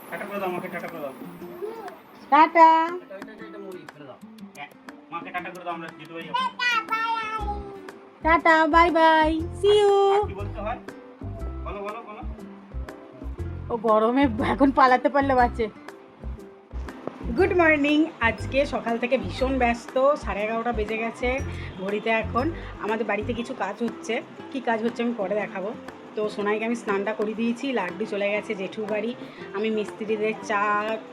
Tata করে দাও, আমাকে টাটা করে দাও। টাটা এটা মুড়ি ফেলে দাও। মাকে টাটা করে দাও, আমরা যেতে পারি। Tata bye bye see you. কি বলতে হয় বলো বলো বলো। ও গরমে এখন পালাতে পারলে বাঁচে। Good morning. আজকে সকাল থেকে ভীষণ ব্যস্ত, 11:30 বেজে গেছে ঘড়িতে। এখন আমাদের বাড়িতে কিছু কাজ হচ্ছে, কি কাজ হচ্ছে আমি পরে দেখাবো। তো সোনাইকে আমি স্নানটা করে দিয়েছি, লাড্ডু চলে গেছে জেঠুর বাড়ি। আমি মিস্ত্রিদের চা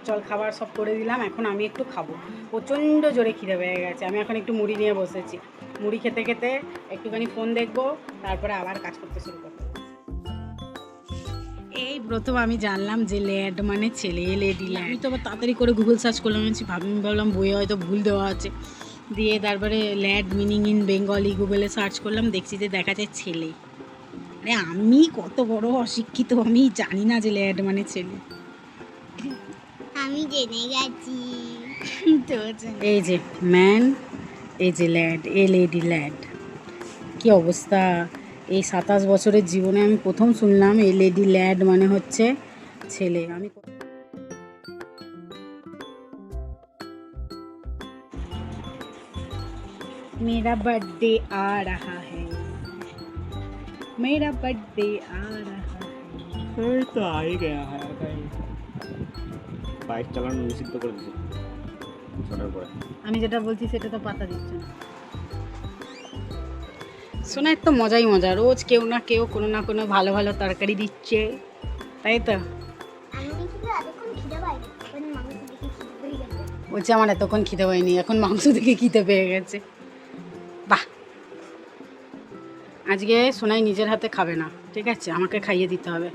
জল খাবার সব করে দিলাম, এখন আমি একটু খাবো। প্রচণ্ড জোরে খিদে পেয়ে গেছে, আমি এখন একটু মুড়ি নিয়ে বসেছি। মুড়ি খেতে খেতে একটুখানি ফোন দেখবো, তারপরে আবার কাজ করতে শুরু করবো। এই প্রথম আমি জানলাম যে ল্যাড মানে ছেলে, লেডি ল্যাড। আমি তো আবার তাড়াতাড়ি করে গুগল সার্চ করলাম, ভাবলাম বইয়ে হয়তো ভুল দেওয়া আছে। দিয়ে তারপরে ল্যাড মিনিং ইন বেঙ্গলি গুগলে সার্চ করলাম, দেখছি যে দেখা যায় ছেলে। আরে আমি কত বড় অশিক্ষিত, আমি জানি না যে ল্যাড মানে ছেলে। আমি জেনে গেছি। এই যে ম্যান, এই যে ল্যাড, এ লেডি ল্যাড। কি অবস্থা! এই 27 বছরের জীবনে আমি প্রথম শুনলাম এই লেডি ল্যাড মানে হচ্ছে ছেলে। আমি मेरा बर्थडे आ रहा है, मेरा बर्थडे आ रहा है। এই তো আই গয়া হ্যাঁ। বাইক চালানো নিষিদ্ধ করে দিয়েছে ছটার পরে। আমি যেটা বলছি সেটা তো পাতা দিচ্ছে না। শোনার তো মজাই মজা, রোজ কেউ না কেউ কোনো না কোনো ভালো ভালো তরকারি দিচ্ছে, তাই তো। আমি দেখি তো এতক্ষণ খিদে পাই, এখন মাংস দেখে খিদে পেয়ে গেছে। বলছে আমার এতক্ষণ খিদে পায়নি, এখন মাংস থেকে খিদে পেয়ে গেছে। বাহ! আজকে সোনাই নিজের হাতে খাবে না, ঠিক আছে, আমাকে খাইয়ে দিতে হবে।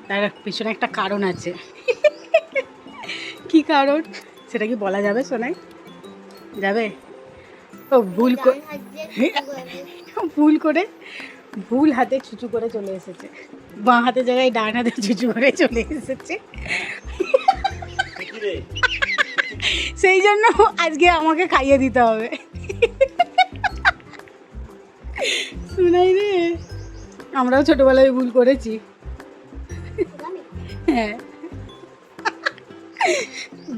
তার পিছনে একটা কারণ আছে। কি কারণ সেটা কি বলা যাবে সোনাই? যাবে? ও ভুল করে ভুল হাতে ছুচু করে চলে এসেছে, বাঁ হাতে জায়গায় ডান হাতে ছুচু করে চলে এসেছে। সেই জন্য আজকে আমাকে খাইয়ে দিতে হবে। শুনাই রে, আমরাও ছোটবেলায় ভুল করেছি। হ্যাঁ,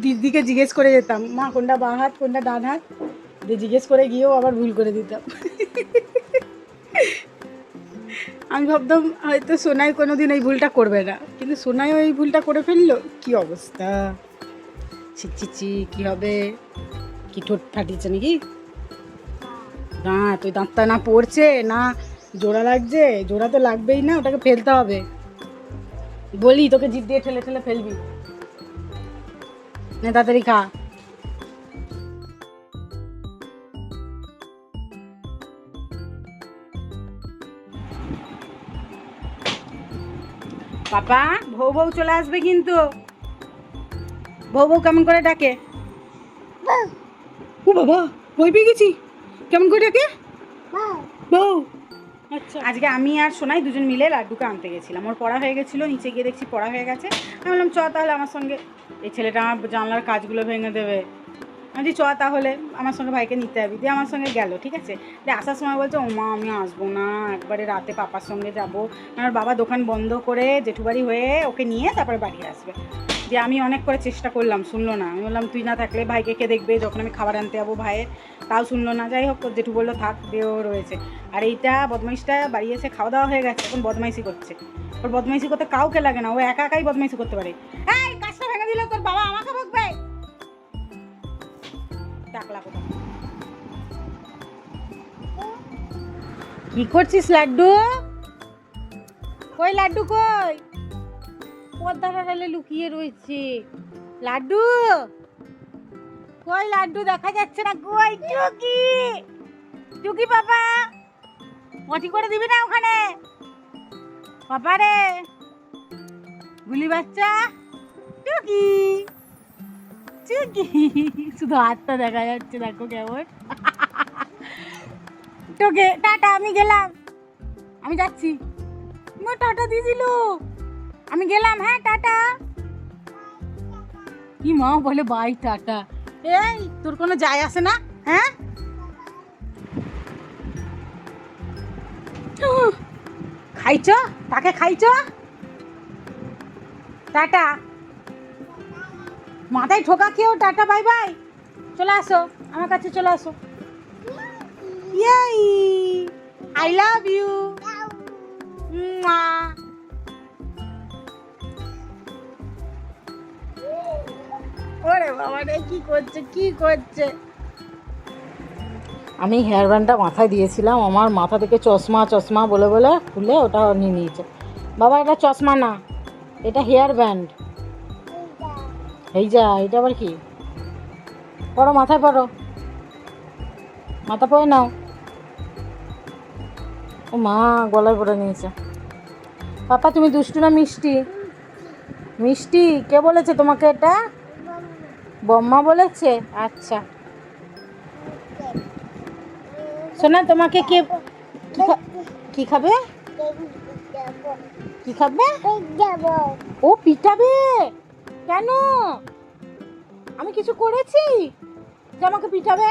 দিদিকে জিজ্ঞেস করে যেতাম, মা কোনটা বাঁ হাত কোনটা ডান হাত, দিয়ে জিজ্ঞেস করে গিয়েও আবার ভুল করে দিতাম। আমি ভাবতাম হয়তো সোনাই কোনোদিন এই ভুলটা করবে না, কিন্তু সোনাইও এই ভুলটা করে ফেললো। কি অবস্থা! ছি, কি হবে? কি ঠোঁট ফাটিয়েছে নাকি? দাঁত, ওই দাঁতটা না পড়ছে না জোড়া লাগছে, জোড়া তো লাগবেই না, ওটাকে ফেলতে হবে। বলি তোকে জিভ দিয়ে ঠেলে ঠেলে ফেলবি না, তাড়াতাড়ি খা। পাপা, বউ চলে আসবে কিন্তু। বউ কেমন করে ডাকে? ও বাবা, ভয় পেয়ে গেছি। কেমন করে ডাকে? বউ। আচ্ছা, আজকে আমি আর সোনাই দুজন মিলে লাড্ডুকে আনতে গেছিলাম। ওর পড়া হয়ে গেছিলো, নিচে গিয়ে দেখছি পড়া হয়ে গেছে। আমি বললাম চ তাহলে আমার সঙ্গে। এই ছেলেটা আমার জানলার কাজগুলো ভেঙে দেবে। আমি বলছি চ তাহলে আমার সঙ্গে, ভাইকে নিতে যাবি। দিয়ে আমার সঙ্গে গেল, ঠিক আছে। দিয়ে আসার সময় বলছে ও মা আমি আসবো না, একবারে রাতে পাপার সঙ্গে যাবো। আমার বাবা দোকান বন্ধ করে জেঠুবাড়ি হয়ে ওকে নিয়ে তারপরে বাড়ি আসবে। দিয়ে আমি অনেক করে চেষ্টা করলাম, শুনলো না। আমি বললাম তুই না থাকলে ভাইকে কে দেখবে, যখন আমি খাবার আনতে যাবো ভাইয়ের, তাও শুনলো না। যাই হোক, জেঠু বললো থাক, দিয়েও রয়েছে। আর এইটা বদমাইশটা বাড়ি এসে খাওয়া দাওয়া হয়ে গেছে, এখন বদমাইশি করছে। ওর বদমাইশি করতে কাউকে লাগে না, ও একা একাই বদমাইশি করতে পারে। এই কাজটা ভেঙে দিলে তোর বাবা আমাকে বকবে। টাকলা কোথা! কি করছিস লাড্ডু? কই লাড্ডু কই? পর্দার আড়ালে লুকিয়ে রয়েছে লাড্ডু। কই লাড্ডু দেখা যাচ্ছে না, কই টুকি? টুকি বাবা, পটি করে দিবি না ওখানে? বাবা রে, গুলি বাচ্চা টুকি, টুকি। শুধু হাতটা দেখা যাচ্ছে, দেখো কেমন। তোকে টাটা, আমি গেলাম, আমি যাচ্ছি। মা টাটা দিয়েছিল, আমি গেলাম, হ্যাঁ টাটা। কি মা বলে বাই টাটা? এই তোর কোনো যায় আসে না, হ্যাঁ? খাইছ, তাকে খাইছ, টাটা। মাথায় ঠোকা খেয়েও টাটা বাই বাই। চলে আসো আমার কাছে, চলে আসো। ইয়াই, আই লাভ ইউ। ওরে বাবা রে, কি করছে কি করছে। আমি হেয়ার ব্যান্ডটা মাথায় দিয়েছিলাম, আমার মাথা থেকে চশমা চশমা বলে বলে খুলে ওটা নিয়ে নিয়েছে। বাবা এটা চশমা না, এটা হেয়ার ব্যান্ড। এই যা, এটা আবার কি? পড়ো, মাথায় পড়ো, মাথা পরে নাও। ও মা, গলায় পরে নিয়েছে। পাপা তুমি দুষ্টু না মিষ্টি? মিষ্টি কে বলেছে তোমাকে এটা? বম্মা বলেছে? আচ্ছা শোনা, তোমাকে কে কি খাবে? কি খাবে? ও পিটাবে কেন? আমি কিছু করেছি যে আমাকে পিটাবে?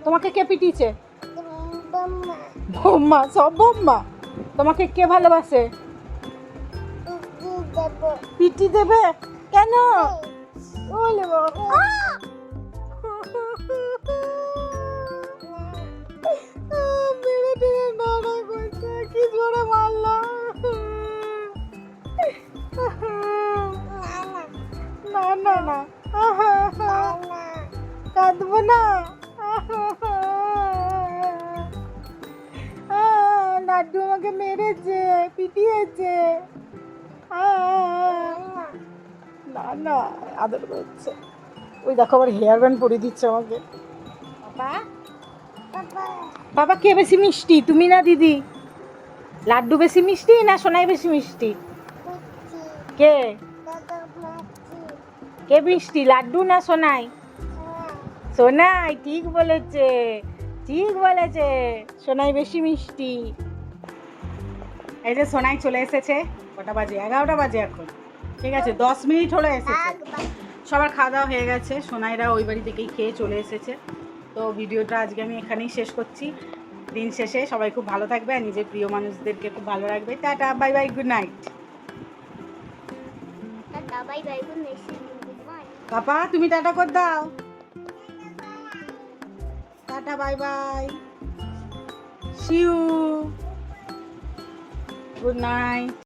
তোমাকে কে পিটিয়েছে? বম্মা, সব বম্মা। তোমাকে কে ভালোবাসে? পিটি দেবে কেন? ওলে বাবা, মেরে টেরে নাড়া করছে, কি জোরে মারলাম। না না না, কাঁদবো না। লাড্ডু আমাকে মেরেছে, পিটিয়েছে। না না, আদর করছে। ওই দেখো আবার হেয়ার ব্যান্ড পরিয়ে দিচ্ছে আমাকে। বাবা, বাবা কে বেশি মিষ্টি, তুমি না দিদি? লাড্ডু বেশি মিষ্টি না সোনাই বেশি মিষ্টি? কে কে মিষ্টি, লাড্ডু না সোনাই? সোনাই, ঠিক বলেছে, ঠিক বলেছে, সোনাই বেশি মিষ্টি। এই যে সোনাই চলে এসেছে। কটা বাজে? 11টা বাজে এখন। ঠিক আছে, 10 মিনিট হলো এসেছে। সবার খাওয়া দাওয়া হয়ে গেছে, সোনাইরা ওই বাড়ি থেকেই খেয়ে চলে এসেছে। তো ভিডিওটা আজকে আমি এখানেই শেষ করছি। দিন শেষে সবাই খুব ভালো থাকবে আর নিজের প্রিয় মানুষদেরকে খুব ভালো রাখবে। Tata, bye bye, good night. Papa তুমি টাটা করে দাও। Tata, bye bye, see you, good night.